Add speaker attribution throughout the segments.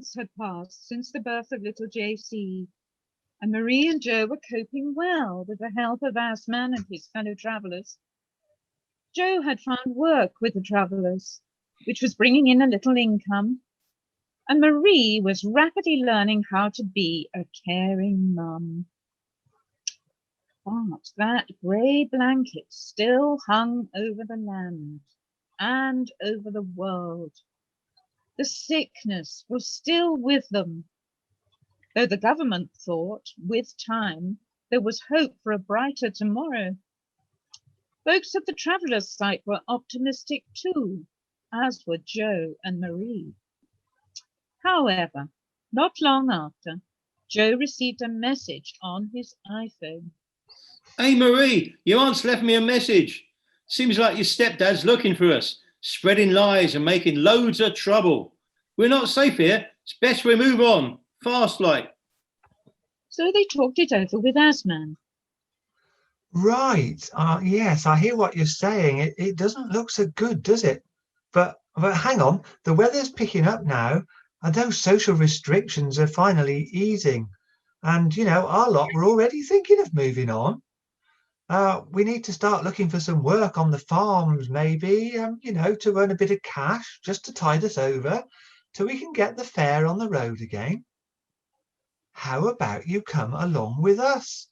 Speaker 1: months had passed since the birth of little JC, and Marie and Joe were coping well with the help of Asman and his fellow travellers. Joe had found work with the travellers, which was bringing in a little income, and Marie was rapidly learning how to be a caring mum. But that grey blanket still hung over the land and over the world. The sickness was still with them, though the government thought, with time, there was hope for a brighter tomorrow. Folks at the travellers' site were optimistic too, as were Joe and Marie. However, not long after, Joe received a message on his iPhone.
Speaker 2: Hey Marie, your aunt's left me a message. Seems like your stepdad's looking for us, spreading lies and making loads of trouble. We're not safe here. It's best we move on, fast like.
Speaker 1: So they talked it over with Asman.
Speaker 3: Right. Yes, I hear what you're saying. It doesn't look so good, does it? But hang on, the weather's picking up now, and those social restrictions are finally easing. And, our lot were already thinking of moving on. We need to start looking for some work on the farms, maybe, to earn a bit of cash just to tide us over till we can get the fair on the road again. How about you come along with us?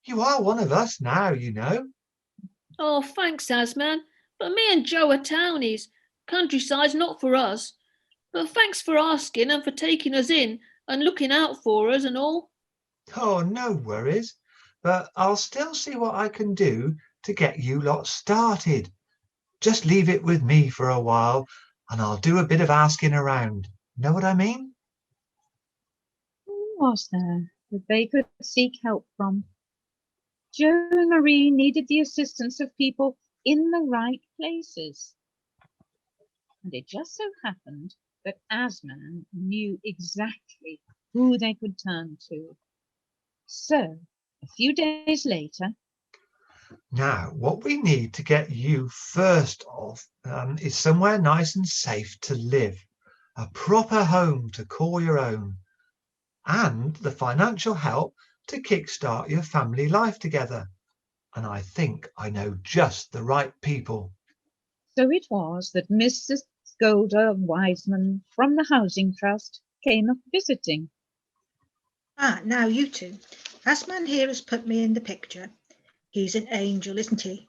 Speaker 3: You are one of us now,
Speaker 4: Oh, thanks, Asman, but me and Joe are townies. Countryside's not for us. But thanks for asking and for taking us in and looking out for us and all.
Speaker 3: Oh, no worries. But I'll still see what I can do to get you lot started. Just leave it with me for a while and I'll do a bit of asking around. Know what I mean?
Speaker 1: Who was there that they could seek help from? Joe and Marie needed the assistance of people in the right places. And it just so happened that Asman knew exactly who they could turn to. So, a few days later...
Speaker 3: Now, what we need to get you first off is somewhere nice and safe to live, a proper home to call your own, and the financial help to kickstart your family life together. And I think I know just the right people.
Speaker 1: So it was that Mrs. Golda Wiseman from the Housing Trust came up visiting.
Speaker 5: Now you two. Asman here has put me in the picture. He's an angel, isn't he?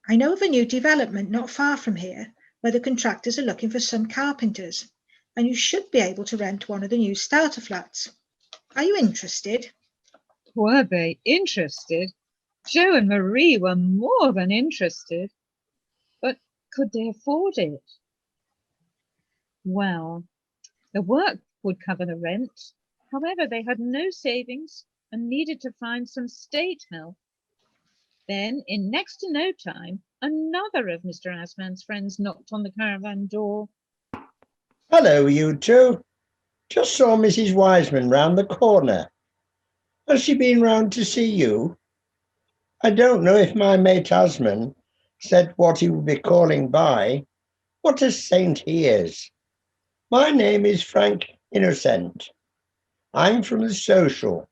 Speaker 5: I know of a new development not far from here where the contractors are looking for some carpenters, and you should be able to rent one of the new starter flats. Are you interested?
Speaker 1: Were they interested? Joe and Marie were more than interested. But could they afford it? Well, the work would cover the rent. However, they had no savings and needed to find some state help. Then, in next to no time, another of Mr. Asman's friends knocked on the caravan door.
Speaker 6: Hello, you two. Just saw Mrs. Wiseman round the corner. Has she been round to see you? I don't know if my mate Asman said what he would be calling by. What a saint he is. My name is Frank Innocent. I'm from the social.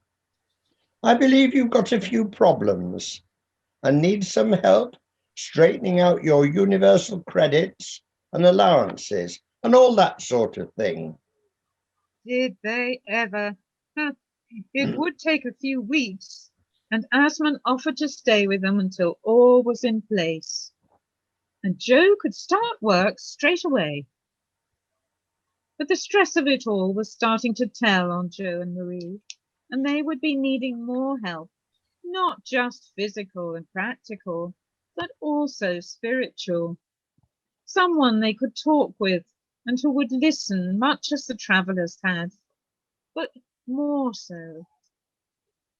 Speaker 6: I believe you've got a few problems and need some help straightening out your universal credits and allowances and all that sort of thing.
Speaker 1: Did they ever? It would take a few weeks, and Asman offered to stay with them until all was in place. And Joe could start work straight away. But the stress of it all was starting to tell on Joe and Marie, and they would be needing more help, not just physical and practical, but also spiritual. Someone they could talk with and who would listen, much as the travellers had, but more so.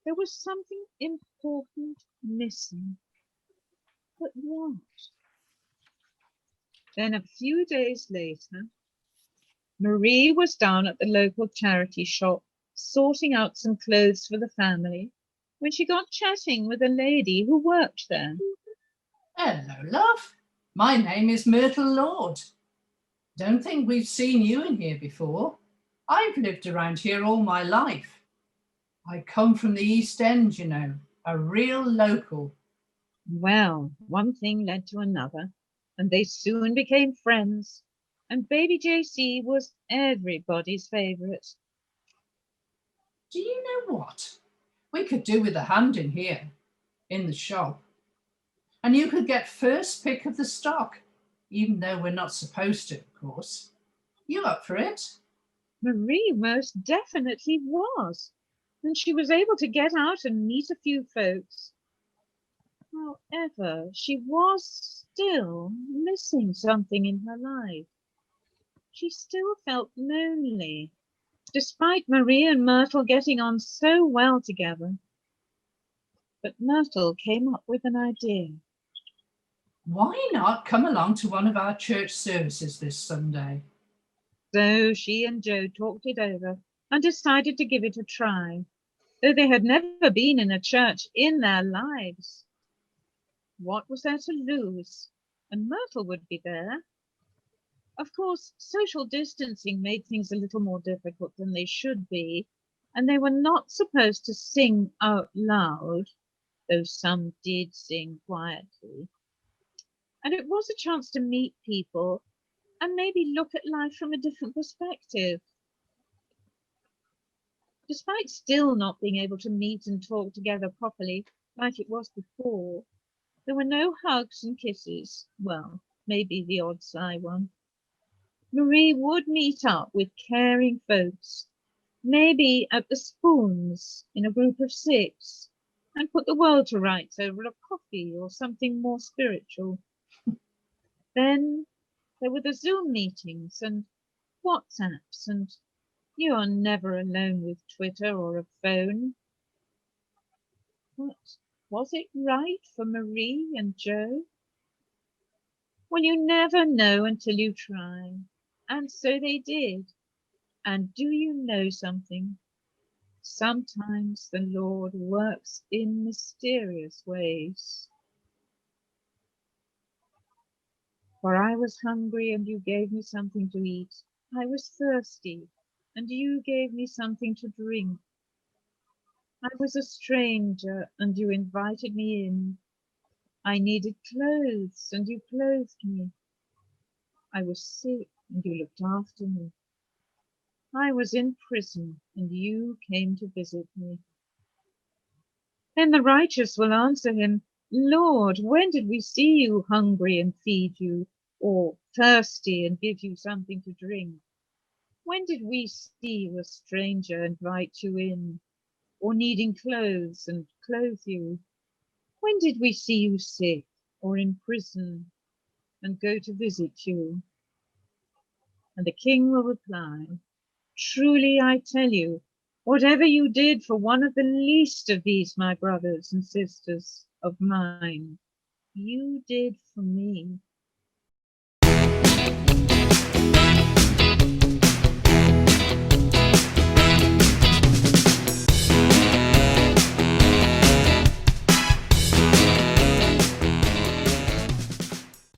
Speaker 1: There was something important missing. But what? Then a few days later, Marie was down at the local charity shop, sorting out some clothes for the family, when she got chatting with a lady who worked there.
Speaker 7: Hello, love. My name is Myrtle Lord. Don't think we've seen you in here before. I've lived around here all my life. I come from the East End, you know, a real local.
Speaker 1: Well, one thing led to another, and they soon became friends, and baby JC was everybody's favourite.
Speaker 7: Do you know what? We could do with a hand in here, in the shop. And you could get first pick of the stock, even though we're not supposed to, of course. You up for it?
Speaker 1: Marie most definitely was, and she was able to get out and meet a few folks. However, she was still missing something in her life. She still felt lonely, despite Marie and Myrtle getting on so well together. But Myrtle came up with an idea.
Speaker 7: Why not come along to one of our church services this Sunday?
Speaker 1: So she and Joe talked it over and decided to give it a try, though they had never been in a church in their lives. What was there to lose? And Myrtle would be there. Of course, social distancing made things a little more difficult than they should be, and they were not supposed to sing out loud, though some did sing quietly. And it was a chance to meet people and maybe look at life from a different perspective. Despite still not being able to meet and talk together properly like it was before, there were no hugs and kisses. Well, maybe the odd sly one. Marie would meet up with caring folks, maybe at the Spoons in a group of 6, and put the world to rights over a coffee or something more spiritual. Then there were the Zoom meetings and WhatsApps, and you are never alone with Twitter or a phone. But was it right for Marie and Joe? Well, you never know until you try. And so they did. And do you know something? Sometimes the Lord works in mysterious ways. For I was hungry, and you gave me something to eat. I was thirsty, and you gave me something to drink. I was a stranger, and you invited me in. I needed clothes, and you clothed me. I was sick, and you looked after me. I was in prison, and you came to visit me. Then the righteous will answer him, Lord, when did we see you hungry and feed you, or thirsty and give you something to drink? When did we see you a stranger and invite you in, or needing clothes and clothe you? When did we see you sick or in prison and go to visit you? And the king will reply, truly I tell you, whatever you did for one of the least of these, my brothers and sisters of mine, you did for me.